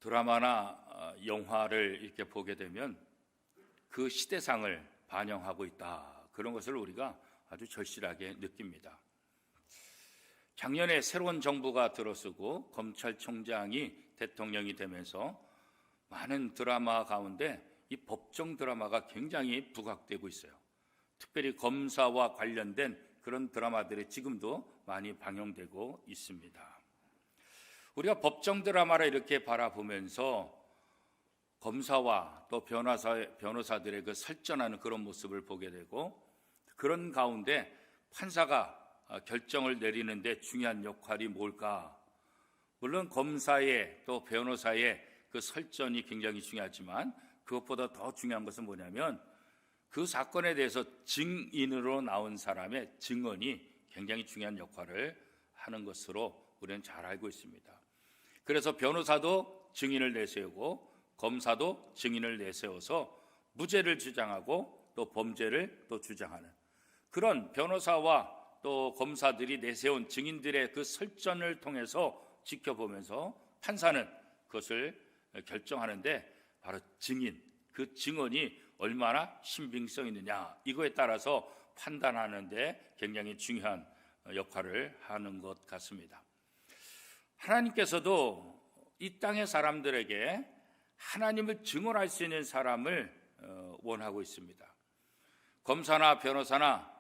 드라마나 영화를 이렇게 보게 되면 그 시대상을 반영하고 있다, 그런 것을 우리가 아주 절실하게 느낍니다. 작년에 새로운 정부가 들어서고 검찰총장이 대통령이 되면서 많은 드라마 가운데 이 법정 드라마가 굉장히 부각되고 있어요. 특별히 검사와 관련된 그런 드라마들이 지금도 많이 방영되고 있습니다. 우리가 법정 드라마를 이렇게 바라보면서 검사와 또 변호사들의 그 설전하는 그런 모습을 보게 되고, 그런 가운데 판사가 결정을 내리는데 중요한 역할이 뭘까? 물론 검사의 또 변호사의 그 설전이 굉장히 중요하지만 그것보다 더 중요한 것은 뭐냐면 그 사건에 대해서 증인으로 나온 사람의 증언이 굉장히 중요한 역할을 하는 것으로 우리는 잘 알고 있습니다. 그래서 변호사도 증인을 내세우고 검사도 증인을 내세워서 무죄를 주장하고 또 범죄를 또 주장하는 그런 변호사와 또 검사들이 내세운 증인들의 그 설전을 통해서 지켜보면서 판사는 그것을 결정하는데, 바로 증인, 그 증언이 얼마나 신빙성 있느냐, 이거에 따라서 판단하는 데 굉장히 중요한 역할을 하는 것 같습니다. 하나님께서도 이 땅의 사람들에게 하나님을 증언할 수 있는 사람을 원하고 있습니다. 검사나 변호사나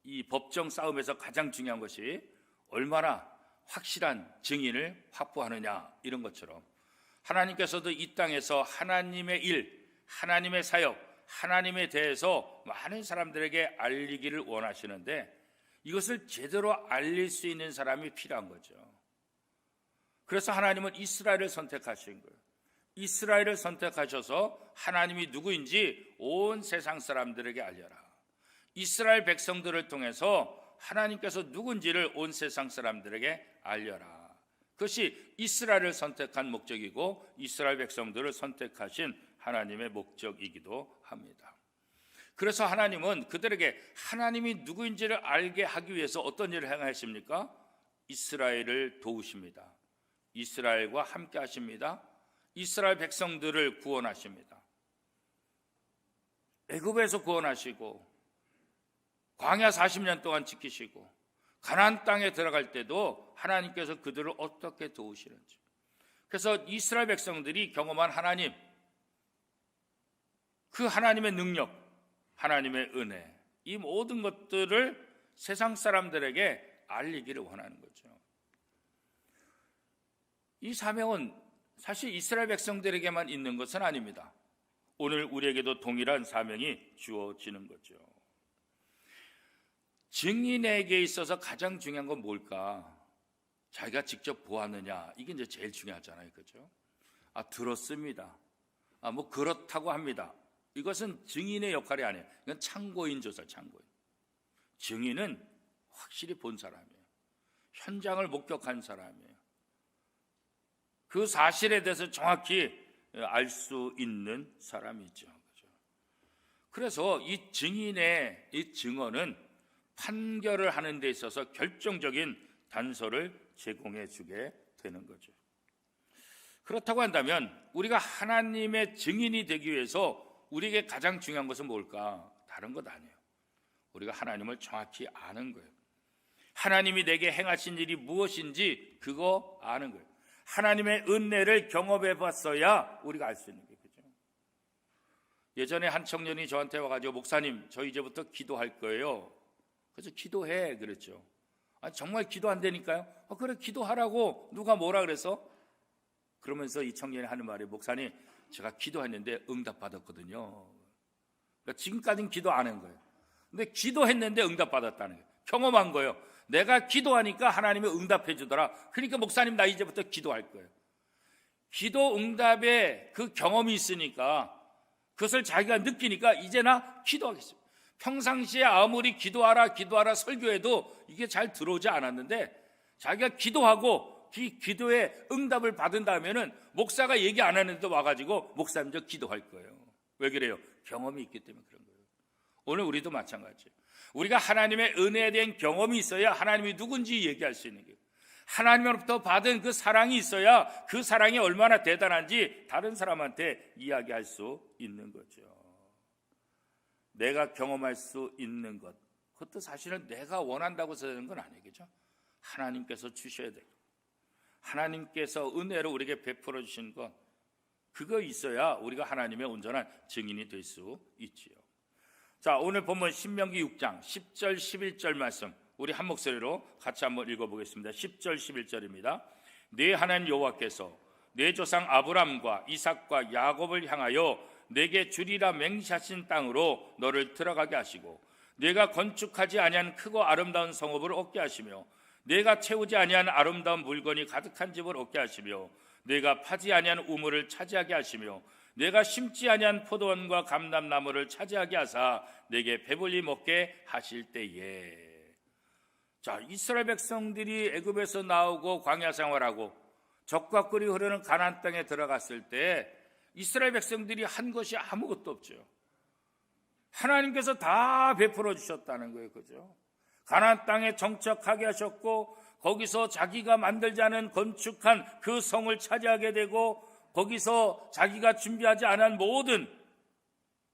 이 법정 싸움에서 가장 중요한 것이 얼마나 확실한 증인을 확보하느냐, 이런 것처럼 하나님께서도 이 땅에서 하나님의 일, 하나님의 사역, 하나님에 대해서 많은 사람들에게 알리기를 원하시는데 이것을 제대로 알릴 수 있는 사람이 필요한 거죠. 그래서 하나님은 이스라엘을 선택하신 거예요. 이스라엘을 선택하셔서 하나님이 누구인지 온 세상 사람들에게 알려라. 이스라엘 백성들을 통해서 하나님께서 누군지를 온 세상 사람들에게 알려라. 그것이 이스라엘을 선택한 목적이고 이스라엘 백성들을 선택하신 하나님의 목적이기도 합니다. 그래서 하나님은 그들에게 하나님이 누구인지를 알게 하기 위해서 어떤 일을 행하십니까? 이스라엘을 도우십니다. 이스라엘과 함께 하십니다. 이스라엘 백성들을 구원하십니다. 애굽에서 구원하시고 광야 40년 동안 지키시고 가나안 땅에 들어갈 때도 하나님께서 그들을 어떻게 도우시는지, 그래서 이스라엘 백성들이 경험한 하나님, 그 하나님의 능력, 하나님의 은혜, 이 모든 것들을 세상 사람들에게 알리기를 원하는 거죠. 이 사명은 사실 이스라엘 백성들에게만 있는 것은 아닙니다. 오늘 우리에게도 동일한 사명이 주어지는 거죠. 증인에게 있어서 가장 중요한 건 뭘까? 자기가 직접 보았느냐, 이게 이제 제일 중요하잖아요, 그죠? 들었습니다. 뭐 그렇다고 합니다. 이것은 증인의 역할이 아니에요. 이건 참고인 조사, 참고인. 증인은 확실히 본 사람이에요. 현장을 목격한 사람이에요. 그 사실에 대해서 정확히 알 수 있는 사람이죠. 그래서 이 증인의 이 증언은 판결을 하는 데 있어서 결정적인 단서를 제공해 주게 되는 거죠. 그렇다고 한다면 우리가 하나님의 증인이 되기 위해서 우리에게 가장 중요한 것은 뭘까? 다른 것 아니에요. 우리가 하나님을 정확히 아는 거예요. 하나님이 내게 행하신 일이 무엇인지 그거 아는 거예요. 하나님의 은혜를 경험해 봤어야 우리가 알 수 있는 거예요. 그죠? 예전에 한 청년이 저한테 와가지고, 목사님, 저 이제부터 기도할 거예요. 그래서 기도해 그랬죠. 정말 기도 안 되니까요? 그래, 기도하라고 누가 뭐라 그래서? 그러면서 이 청년이 하는 말이, 목사님, 제가 기도했는데 응답받았거든요. 그러니까 지금까지는 기도 안 한 거예요. 근데 기도했는데 응답받았다는 거예요. 경험한 거예요. 내가 기도하니까 하나님이 응답해 주더라. 그러니까 목사님, 나 이제부터 기도할 거예요. 기도 응답의 그 경험이 있으니까, 그것을 자기가 느끼니까 이제 나 기도하겠습니다. 평상시에 아무리 기도하라 설교해도 이게 잘 들어오지 않았는데, 자기가 기도하고 그 기도에 응답을 받은 다음에는 목사가 얘기 안 하는데 와가지고, 목사님 저 기도할 거예요. 왜 그래요? 경험이 있기 때문에 그런 거예요. 오늘 우리도 마찬가지예요. 우리가 하나님의 은혜에 대한 경험이 있어야 하나님이 누군지 얘기할 수 있는 거예요. 하나님으로부터 받은 그 사랑이 있어야 그 사랑이 얼마나 대단한지 다른 사람한테 이야기할 수 있는 거죠. 내가 경험할 수 있는 것, 그것도 사실은 내가 원한다고 해서 되는 건 아니겠죠. 하나님께서 주셔야 되고, 하나님께서 은혜로 우리에게 베풀어 주신 것, 그거 있어야 우리가 하나님의 온전한 증인이 될 수 있지요. 자, 오늘 본문 신명기 6장 10절 11절 말씀 우리 한 목소리로 같이 한번 읽어보겠습니다. 10절 11절입니다. 네 하나님 여호와께서 네 조상 아브람과 이삭과 야곱을 향하여 내게 주리라 맹세하신 땅으로 너를 들어가게 하시고, 내가 건축하지 아니한 크고 아름다운 성읍을 얻게 하시며, 내가 채우지 아니한 아름다운 물건이 가득한 집을 얻게 하시며, 내가 파지 아니한 우물을 차지하게 하시며, 내가 심지 아니한 포도원과 감람나무를 차지하게 하사 내게 배불리 먹게 하실 때에. 자, 이스라엘 백성들이 애굽에서 나오고 광야 생활하고 적과 꿀이 흐르는 가나안 땅에 들어갔을 때 이스라엘 백성들이 한 것이 아무것도 없죠. 하나님께서 다 베풀어 주셨다는 거예요. 그죠? 가나안 땅에 정착하게 하셨고, 거기서 자기가 만들지 않은 건축한 그 성을 차지하게 되고, 거기서 자기가 준비하지 않은 모든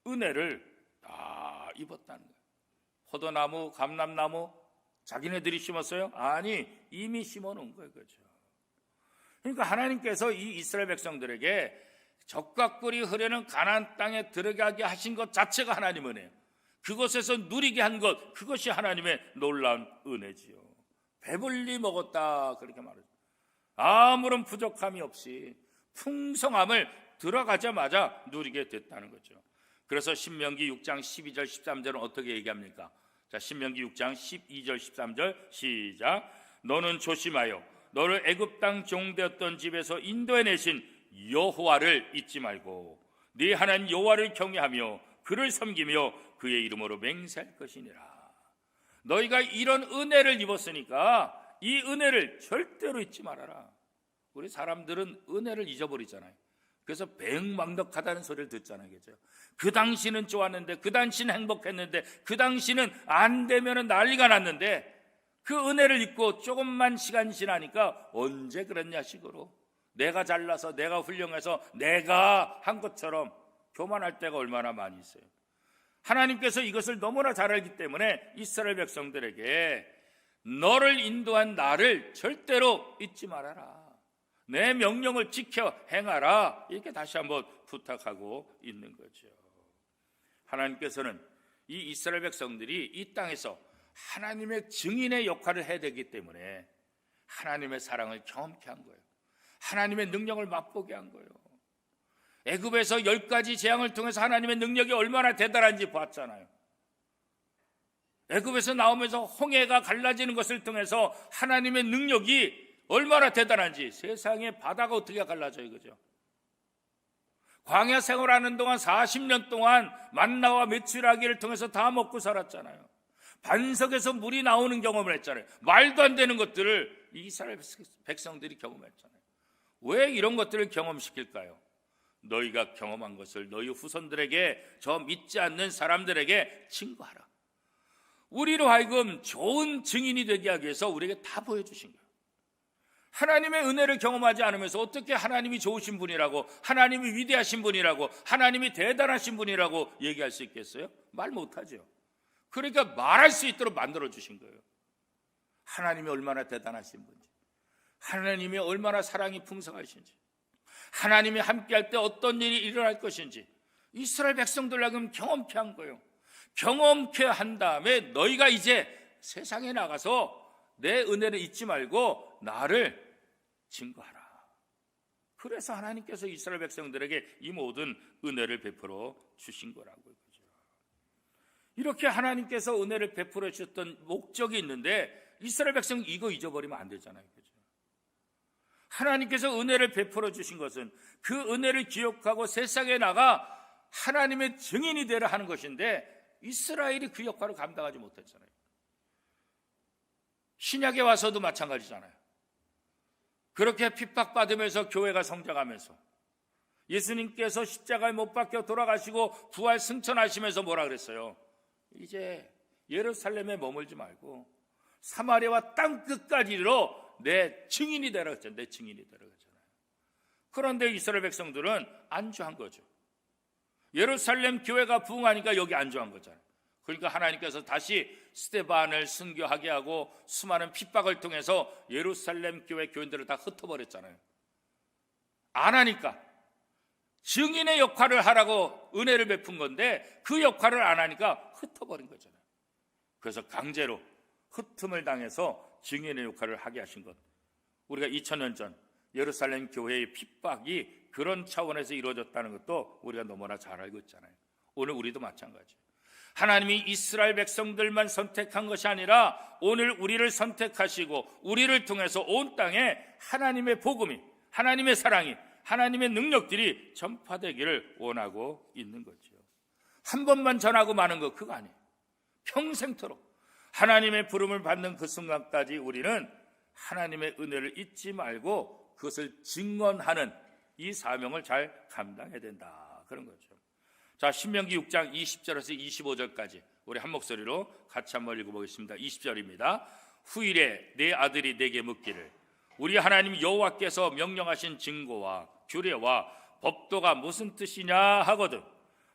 은혜를 다 입었다는 거예요. 포도나무, 감람나무 자기네들이 심었어요? 아니, 이미 심어놓은 거예요. 그죠? 그러니까 하나님께서 이 이스라엘 백성들에게 적과 꿀이 흐르는 가나안 땅에 들어가게 하신 것 자체가 하나님 은혜예요. 그곳에서 누리게 한 것, 그것이 하나님의 놀라운 은혜지요. 배불리 먹었다, 그렇게 말하죠. 아무런 부족함이 없이 풍성함을 들어가자마자 누리게 됐다는 거죠. 그래서 신명기 6장 12절 13절은 어떻게 얘기합니까? 자, 신명기 6장 12절 13절 시작. 너는 조심하여 너를 애굽 땅 종되었던 집에서 인도해내신 여호와를 잊지 말고 네 하나님 여호와를 경외하며 그를 섬기며 그의 이름으로 맹세할 것이니라. 너희가 이런 은혜를 입었으니까 이 은혜를 절대로 잊지 말아라. 우리 사람들은 은혜를 잊어버리잖아요. 그래서 배은망덕하다는 소리를 듣잖아요. 그죠? 그 당시는 좋았는데, 그 당시는 행복했는데, 그 당시는 안 되면 난리가 났는데, 그 은혜를 잊고 조금만 시간 지나니까 언제 그랬냐 식으로 내가 잘나서, 내가 훌륭해서, 내가 한 것처럼 교만할 때가 얼마나 많이 있어요. 하나님께서 이것을 너무나 잘 알기 때문에 이스라엘 백성들에게 너를 인도한 나를 절대로 잊지 말아라. 내 명령을 지켜 행하라. 이렇게 다시 한번 부탁하고 있는 거죠. 하나님께서는 이 이스라엘 백성들이 이 땅에서 하나님의 증인의 역할을 해야 되기 때문에 하나님의 사랑을 경험케 한 거예요. 하나님의 능력을 맛보게 한 거예요. 애굽에서 10가지 재앙을 통해서 하나님의 능력이 얼마나 대단한지 봤잖아요. 애굽에서 나오면서 홍해가 갈라지는 것을 통해서 하나님의 능력이 얼마나 대단한지, 세상에 바다가 어떻게 갈라져요, 그죠? 광야 생활하는 동안 40년 동안 만나와 메추라기를 통해서 다 먹고 살았잖아요. 반석에서 물이 나오는 경험을 했잖아요. 말도 안 되는 것들을 이스라엘 백성들이 경험했잖아요. 왜 이런 것들을 경험시킬까요? 너희가 경험한 것을 너희 후손들에게, 저 믿지 않는 사람들에게 증거하라. 우리로 하여금 좋은 증인이 되게 하기 위해서 우리에게 다 보여주신 거예요. 하나님의 은혜를 경험하지 않으면서 어떻게 하나님이 좋으신 분이라고, 하나님이 위대하신 분이라고, 하나님이 대단하신 분이라고 얘기할 수 있겠어요? 말 못하죠. 그러니까 말할 수 있도록 만들어주신 거예요. 하나님이 얼마나 대단하신 분인지, 하나님이 얼마나 사랑이 풍성하신지, 하나님이 함께할 때 어떤 일이 일어날 것인지 이스라엘 백성들하고는 경험케 한 거예요. 경험케 한 다음에 너희가 이제 세상에 나가서 내 은혜를 잊지 말고 나를 증거하라. 그래서 하나님께서 이스라엘 백성들에게 이 모든 은혜를 베풀어 주신 거라고요. 이렇게 하나님께서 은혜를 베풀어 주셨던 목적이 있는데 이스라엘 백성이 이거 잊어버리면 안 되잖아요. 그죠? 하나님께서 은혜를 베풀어 주신 것은 그 은혜를 기억하고 세상에 나가 하나님의 증인이 되려 하는 것인데 이스라엘이 그 역할을 감당하지 못했잖아요. 신약에 와서도 마찬가지잖아요. 그렇게 핍박받으면서 교회가 성장하면서 예수님께서 십자가에 못 박혀 돌아가시고 부활 승천하시면서 뭐라 그랬어요? 이제 예루살렘에 머물지 말고 사마리아와 땅끝까지 이르러 내 증인이 되라 했잖아요. 내 증인이 되라 했잖아요. 그런데 이스라엘 백성들은 안주한 거죠. 예루살렘 교회가 부흥하니까 여기 안주한 거잖아요. 그러니까 하나님께서 다시 스데반을 순교하게 하고 수많은 핍박을 통해서 예루살렘 교회 교인들을 다 흩어버렸잖아요. 안 하니까 증인의 역할을 하라고 은혜를 베푼 건데 그 역할을 안 하니까 흩어버린 거잖아요. 그래서 강제로 흩음을 당해서 증인의 역할을 하게 하신 것. 우리가 2000년 전 예루살렘 교회의 핍박이 그런 차원에서 이루어졌다는 것도 우리가 너무나 잘 알고 있잖아요. 오늘 우리도 마찬가지예요. 하나님이 이스라엘 백성들만 선택한 것이 아니라 오늘 우리를 선택하시고 우리를 통해서 온 땅에 하나님의 복음이, 하나님의 사랑이, 하나님의 능력들이 전파되기를 원하고 있는 거죠. 한 번만 전하고 마는 거 그거 아니에요. 평생토록 하나님의 부름을 받는 그 순간까지 우리는 하나님의 은혜를 잊지 말고 그것을 증언하는 이 사명을 잘 감당해야 된다, 그런 거죠. 자, 신명기 6장 20절에서 25절까지 우리 한 목소리로 같이 한번 읽어보겠습니다. 20절입니다. 후일에 내 아들이 내게 묻기를 우리 하나님 여호와께서 명령하신 증거와 규례와 법도가 무슨 뜻이냐 하거든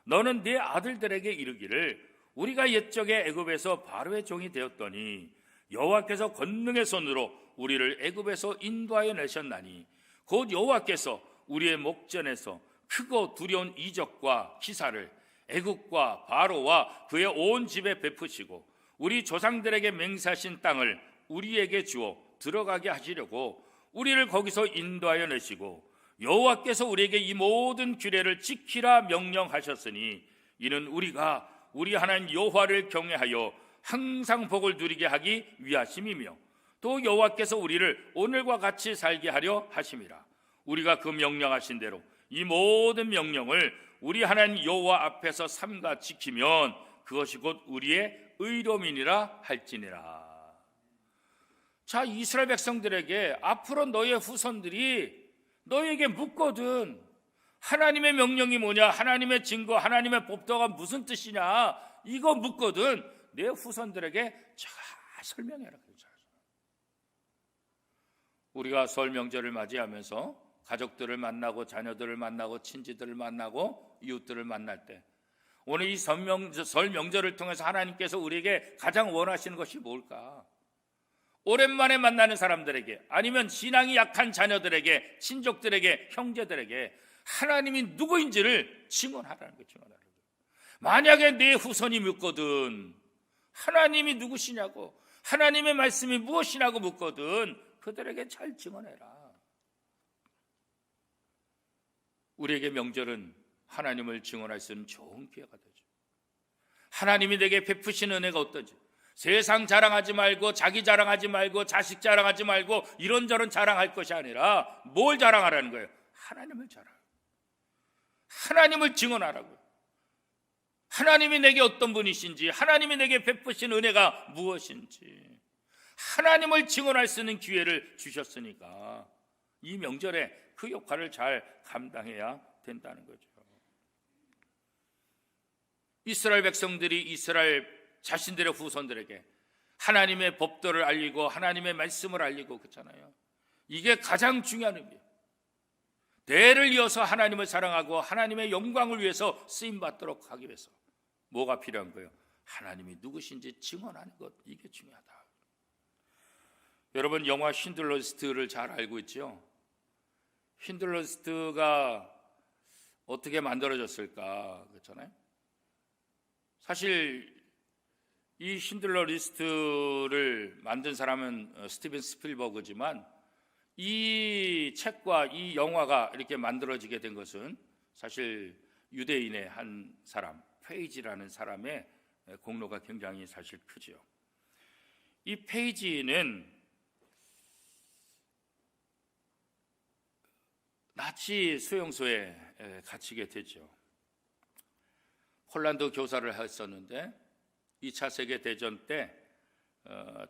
너는 네 아들들에게 이르기를 우리가 옛적에 애굽에서 바로의 종이 되었더니 여호와께서 권능의 손으로 우리를 애굽에서 인도하여 내셨나니 곧 여호와께서 우리의 목전에서 크고 두려운 이적과 기사를 애굽과 바로와 그의 온 집에 베푸시고 우리 조상들에게 맹세하신 땅을 우리에게 주어 들어가게 하시려고 우리를 거기서 인도하여 내시고 여호와께서 우리에게 이 모든 규례를 지키라 명령하셨으니 이는 우리가 우리 하나님 여호와를 경외하여 항상 복을 누리게 하기 위하심이며 또 여호와께서 우리를 오늘과 같이 살게 하려 하심이라. 우리가 그 명령하신 대로 이 모든 명령을 우리 하나님 여호와 앞에서 삼가 지키면 그것이 곧 우리의 의로움이니라 할지니라. 자, 이스라엘 백성들에게 앞으로 너의 후손들이 너에게 묻거든 하나님의 명령이 뭐냐, 하나님의 증거, 하나님의 법도가 무슨 뜻이냐 이거 묻거든 내 후손들에게 잘 설명해라. 우리가 설 명절을 맞이하면서 가족들을 만나고 자녀들을 만나고 친지들을 만나고 이웃들을 만날 때 오늘 이 설 명절을 통해서 하나님께서 우리에게 가장 원하시는 것이 뭘까? 오랜만에 만나는 사람들에게 아니면 신앙이 약한 자녀들에게 친족들에게 형제들에게 하나님이 누구인지를 증언하라는 거죠. 만약에 내 후손이 묻거든 하나님이 누구시냐고 하나님의 말씀이 무엇이냐고 묻거든 그들에게 잘 증언해라. 우리에게 명절은 하나님을 증언할 수 있는 좋은 기회가 되죠. 하나님이 내게 베푸신 은혜가 어떤지 세상 자랑하지 말고 자기 자랑하지 말고 자식 자랑하지 말고 이런저런 자랑할 것이 아니라 뭘 자랑하라는 거예요? 하나님을 자랑하라고. 하나님을 증언하라고요. 하나님이 내게 어떤 분이신지 하나님이 내게 베푸신 은혜가 무엇인지 하나님을 증언할 수 있는 기회를 주셨으니까 이 명절에 그 역할을 잘 감당해야 된다는 거죠. 이스라엘 백성들이 이스라엘 자신들의 후손들에게 하나님의 법도를 알리고 하나님의 말씀을 알리고 그렇잖아요. 이게 가장 중요한 의미예요. 대를 이어서 하나님을 사랑하고 하나님의 영광을 위해서 쓰임받도록 하기 위해서 뭐가 필요한 거예요? 하나님이 누구신지 증언하는 것, 이게 중요하다. 여러분 영화 쉰들러리스트를 잘 알고 있죠? 쉰들러리스트가 어떻게 만들어졌을까 그렇잖아요. 사실 이 쉰들러리스트를 만든 사람은 스티븐 스필버그지만 이 책과 이 영화가 이렇게 만들어지게 된 것은 사실 유대인의 한 사람 페이지라는 사람의 공로가 굉장히 사실 크죠. 이 페이지는 나치 수용소에 갇히게 되죠. 폴란드 교사를 했었는데 2차 세계대전 때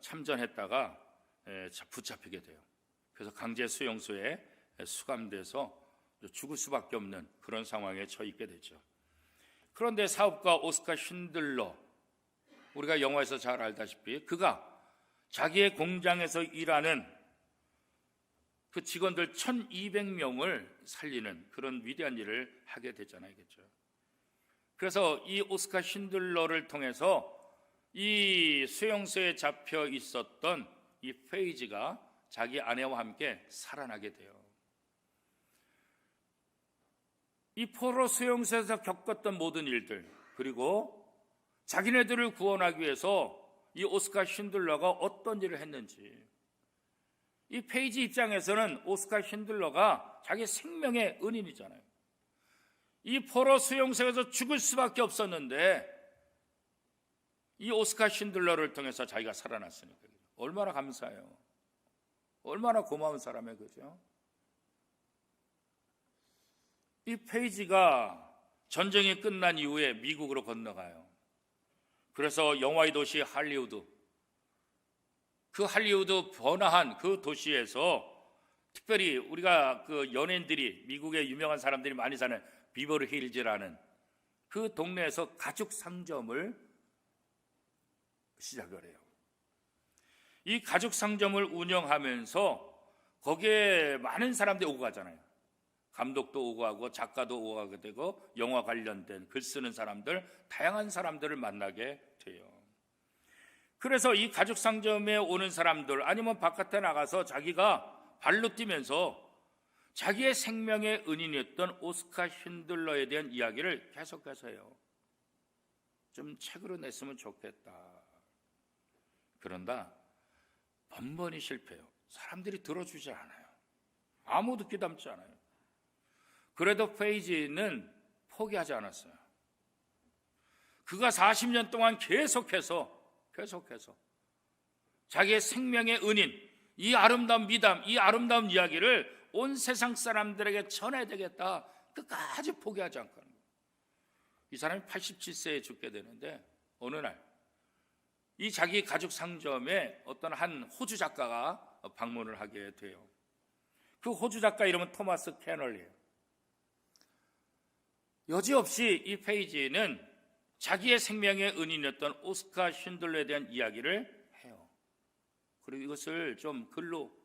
참전했다가 붙잡히게 돼요. 그래서 강제 수용소에 수감돼서 죽을 수밖에 없는 그런 상황에 처해 되죠. 그런데 사업가 오스카 쉰들러, 우리가 영화에서 잘 알다시피 그가 자기의 공장에서 일하는 그 직원들 1200명을 살리는 그런 위대한 일을 하게 됐잖아요. 그렇죠? 그래서 이 오스카 신들러를 통해서 이 수용소에 잡혀 있었던 이 페이지가 자기 아내와 함께 살아나게 돼요. 이 포로 수용소에서 겪었던 모든 일들, 그리고 자기네들을 구원하기 위해서 이 오스카 신들러가 어떤 일을 했는지, 이 페이지 입장에서는 오스카 신들러가 자기 생명의 은인이잖아요. 이 포로 수용소에서 죽을 수밖에 없었는데 이 오스카 신들러를 통해서 자기가 살아났으니까 얼마나 감사해요. 얼마나 고마운 사람이에요. 그죠? 이 페이지가 전쟁이 끝난 이후에 미국으로 건너가요. 그래서 영화의 도시 할리우드, 그 할리우드 번화한 그 도시에서 특별히 우리가 그 연예인들이, 미국의 유명한 사람들이 많이 사는 비버리 힐즈라는 그 동네에서 가죽 상점을 시작을 해요. 이 가죽 상점을 운영하면서 거기에 많은 사람들이 오고 가잖아요. 감독도 오고 가고 작가도 오고 가게 되고 영화 관련된 글 쓰는 사람들, 다양한 사람들을 만나게 돼요. 그래서 이 가죽 상점에 오는 사람들, 아니면 바깥에 나가서 자기가 발로 뛰면서 자기의 생명의 은인이었던 오스카 신들러에 대한 이야기를 계속해서 해요. 좀 책으로 냈으면 좋겠다. 그런다 번번이 실패해요. 사람들이 들어주지 않아요. 아무도 귀담지 않아요. 그래도 페이지는 포기하지 않았어요. 그가 40년 동안 계속해서 자기의 생명의 은인, 이 아름다운 미담, 이 아름다운 이야기를 온 세상 사람들에게 전해야 되겠다. 끝까지 포기하지 않고 하는 거예요. 이 사람이 87세에 죽게 되는데 어느 날 이 자기 가죽 상점에 어떤 한 호주 작가가 방문을 하게 돼요. 그 호주 작가 이름은 토마스 캐널리예요. 여지없이 이 페이지는 자기의 생명의 은인이었던 오스카 신들러에 대한 이야기를 해요. 그리고 이것을 좀 글로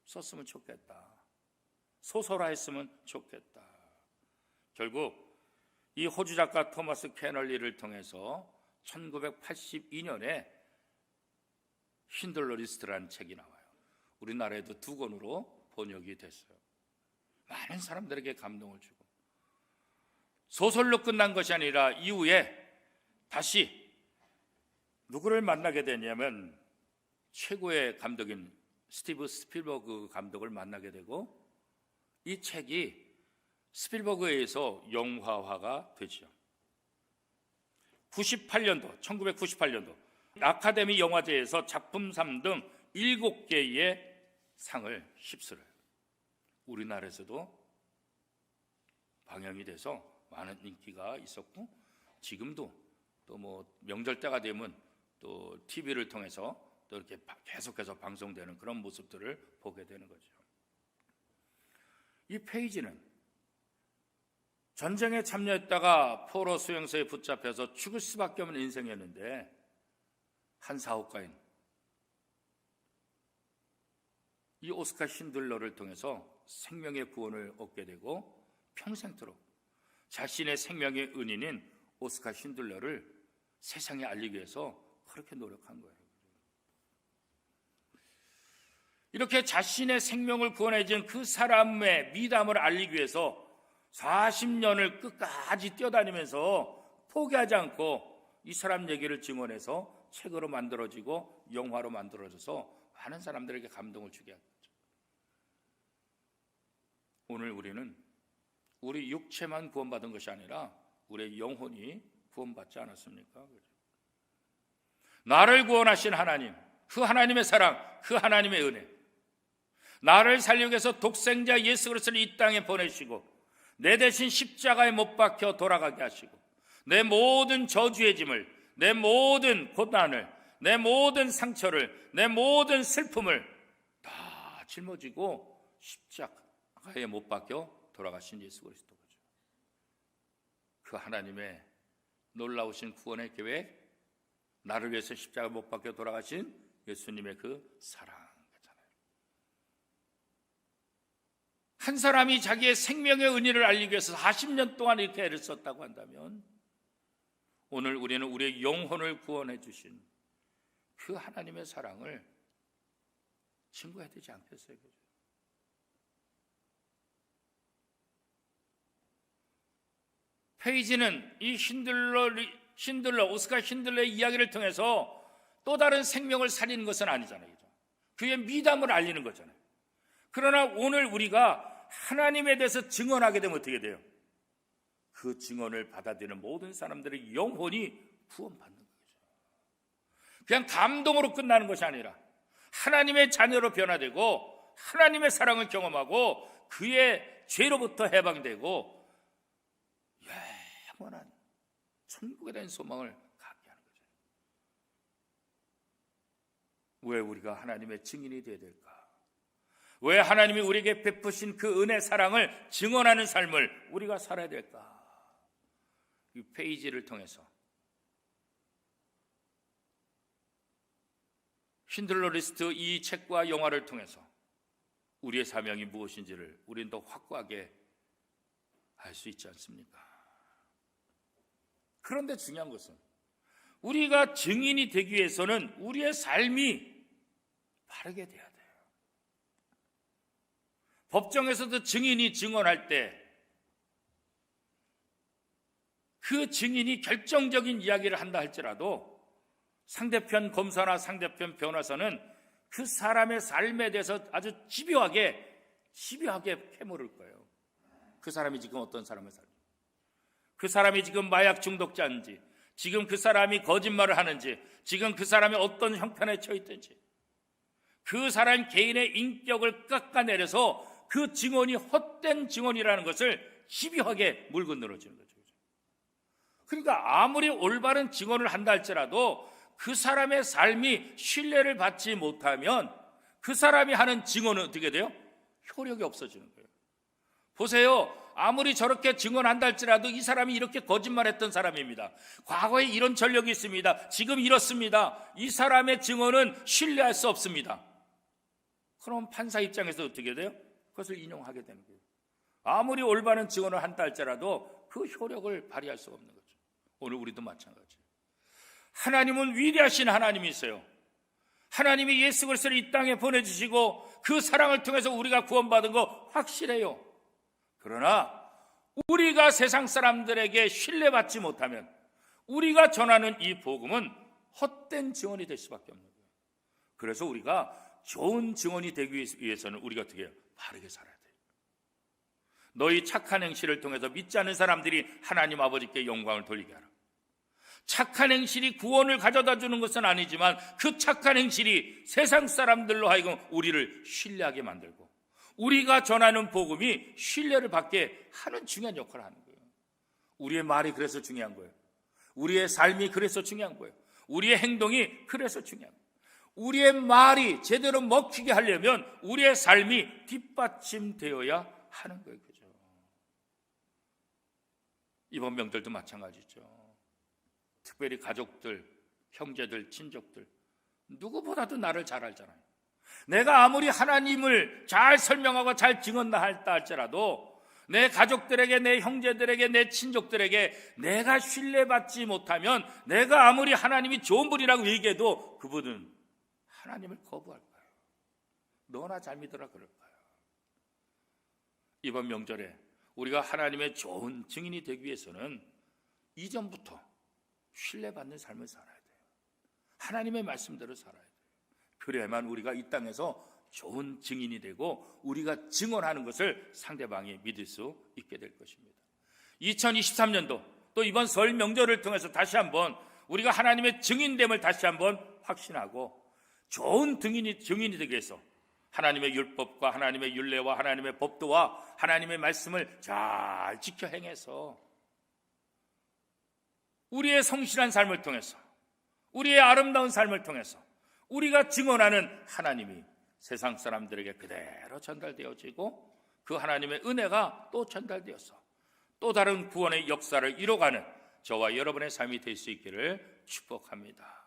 썼으면 좋겠다. 소설화했으면 좋겠다. 결국 이 호주 작가 토마스 캐널리를 통해서 1982년에 신들러 리스트라는 책이 나와요. 우리나라에도 2권으로 번역이 됐어요. 많은 사람들에게 감동을 주고, 소설로 끝난 것이 아니라 이후에 다시 누구를 만나게 되냐면 최고의 감독인 스티브 스필버그 감독을 만나게 되고, 이 책이 스필버그에 의해서 영화화가 되죠. 1998년도 아카데미 영화제에서 작품상 등 7개의 상을 휩쓸어요. 우리나라에서도 방영이 돼서 많은 인기가 있었고, 지금도 또 뭐 명절 때가 되면 또 TV를 통해서 또 이렇게 계속해서 방송되는 그런 모습들을 보게 되는 거죠. 이 페이지는 전쟁에 참여했다가 포로 수용소에 붙잡혀서 죽을 수밖에 없는 인생이었는데, 한 사업가인 이 오스카 신들러를 통해서 생명의 구원을 얻게 되고 평생토록 자신의 생명의 은인인 오스카 신들러를 세상에 알리기 위해서 그렇게 노력한 거예요. 이렇게 자신의 생명을 구원해 준 그 사람의 미담을 알리기 위해서 40년을 끝까지 뛰어다니면서 포기하지 않고 이 사람 얘기를 증언해서 책으로 만들어지고 영화로 만들어져서 많은 사람들에게 감동을 주게 한 거죠. 오늘 우리는 우리 육체만 구원받은 것이 아니라 우리의 영혼이 구원받지 않았습니까? 나를 구원하신 하나님, 그 하나님의 사랑, 그 하나님의 은혜, 나를 살리기 위해서 독생자 예수 그리스도를 이 땅에 보내시고 내 대신 십자가에 못 박혀 돌아가게 하시고 내 모든 저주의 짐을, 내 모든 고난을, 내 모든 상처를, 내 모든 슬픔을 다 짊어지고 십자가에 못 박혀 돌아가신 예수 그리스도죠. 그 하나님의 놀라우신 구원의 계획, 나를 위해서 십자가에 못 박혀 돌아가신 예수님의 그 사랑. 한 사람이 자기의 생명의 은혜를 알리기 위해서 40년 동안 이렇게 애를 썼다고 한다면 오늘 우리는 우리의 영혼을 구원해 주신 그 하나님의 사랑을 증거해야 되지 않겠어요? 페이지는 이 오스카 신들러의 이야기를 통해서 또 다른 생명을 살리는 것은 아니잖아요. 그의 미담을 알리는 거잖아요. 그러나 오늘 우리가 하나님에 대해서 증언하게 되면 어떻게 돼요? 그 증언을 받아들이는 모든 사람들의 영혼이 구원받는 거죠. 그냥 감동으로 끝나는 것이 아니라 하나님의 자녀로 변화되고 하나님의 사랑을 경험하고 그의 죄로부터 해방되고 영원한 천국에 대한 소망을 갖게 하는 거죠. 왜 우리가 하나님의 증인이 되어야 될까? 왜 하나님이 우리에게 베푸신 그 은혜 사랑을 증언하는 삶을 우리가 살아야 될까? 이 페이지를 통해서 신들러 리스트 이 책과 영화를 통해서 우리의 사명이 무엇인지를 우리는 더 확고하게 알 수 있지 않습니까? 그런데 중요한 것은 우리가 증인이 되기 위해서는 우리의 삶이 바르게 돼야 돼요. 법정에서도 증인이 증언할 때 그 증인이 결정적인 이야기를 한다 할지라도 상대편 검사나 상대편 변호사는 그 사람의 삶에 대해서 아주 집요하게 캐물을 거예요. 그 사람이 지금 어떤 삶을 살고, 그 사람이 지금 마약 중독자인지, 지금 그 사람이 거짓말을 하는지, 지금 그 사람이 어떤 형편에 처해 있든지, 그 사람 개인의 인격을 깎아내려서 그 증언이 헛된 증언이라는 것을 집요하게 물고 늘어지는 거죠. 그러니까 아무리 올바른 증언을 한다 할지라도 그 사람의 삶이 신뢰를 받지 못하면 그 사람이 하는 증언은 어떻게 돼요? 효력이 없어지는 거예요. 보세요. 아무리 저렇게 증언한다 할지라도 이 사람이 이렇게 거짓말했던 사람입니다. 과거에 이런 전력이 있습니다. 지금 이렇습니다. 이 사람의 증언은 신뢰할 수 없습니다. 그럼 판사 입장에서 어떻게 돼요? 그것을 인용하게 되는 거예요. 아무리 올바른 증언을 한다 할지라도 그 효력을 발휘할 수가 없는 거죠. 오늘 우리도 마찬가지예요. 하나님은 위대하신 하나님이세요. 하나님이 예수 그리스도를 이 땅에 보내주시고 그 사랑을 통해서 우리가 구원받은 거 확실해요. 그러나 우리가 세상 사람들에게 신뢰받지 못하면 우리가 전하는 이 복음은 헛된 증언이 될 수밖에 없는 거예요. 그래서 우리가 좋은 증언이 되기 위해서는 우리가 어떻게 해요? 바르게 살아야 돼요. 너희 착한 행실을 통해서 믿지 않는 사람들이 하나님 아버지께 영광을 돌리게 하라. 착한 행실이 구원을 가져다 주는 것은 아니지만 그 착한 행실이 세상 사람들로 하여금 우리를 신뢰하게 만들고 우리가 전하는 복음이 신뢰를 받게 하는 중요한 역할을 하는 거예요. 우리의 말이 그래서 중요한 거예요. 우리의 삶이 그래서 중요한 거예요. 우리의 행동이 그래서 중요한 거예요. 우리의 말이 제대로 먹히게 하려면 우리의 삶이 뒷받침되어야 하는 거예요. 그죠? 이번 명절도 마찬가지죠. 특별히 가족들, 형제들, 친족들 누구보다도 나를 잘 알잖아요. 내가 아무리 하나님을 잘 설명하고 잘 증언한다 할지라도 내 가족들에게, 내 형제들에게, 내 친족들에게 내가 신뢰받지 못하면 내가 아무리 하나님이 좋은 분이라고 얘기해도 그분은 하나님을 거부할 거예요. 너나 잘 믿어라 그럴 거예요. 이번 명절에 우리가 하나님의 좋은 증인이 되기 위해서는 이전부터 신뢰받는 삶을 살아야 돼요. 하나님의 말씀대로 살아야 돼요. 그래야만 우리가 이 땅에서 좋은 증인이 되고 우리가 증언하는 것을 상대방이 믿을 수 있게 될 것입니다. 2023년도 또 이번 설 명절을 통해서 다시 한번 우리가 하나님의 증인됨을 다시 한번 확신하고 좋은 증인이 되기 위해서 하나님의 율법과 하나님의 율례와 하나님의 법도와 하나님의 말씀을 잘 지켜 행해서 우리의 성실한 삶을 통해서 우리의 아름다운 삶을 통해서 우리가 증언하는 하나님이 세상 사람들에게 그대로 전달되어지고 그 하나님의 은혜가 또 전달되어서 또 다른 구원의 역사를 이뤄가는 저와 여러분의 삶이 될 수 있기를 축복합니다.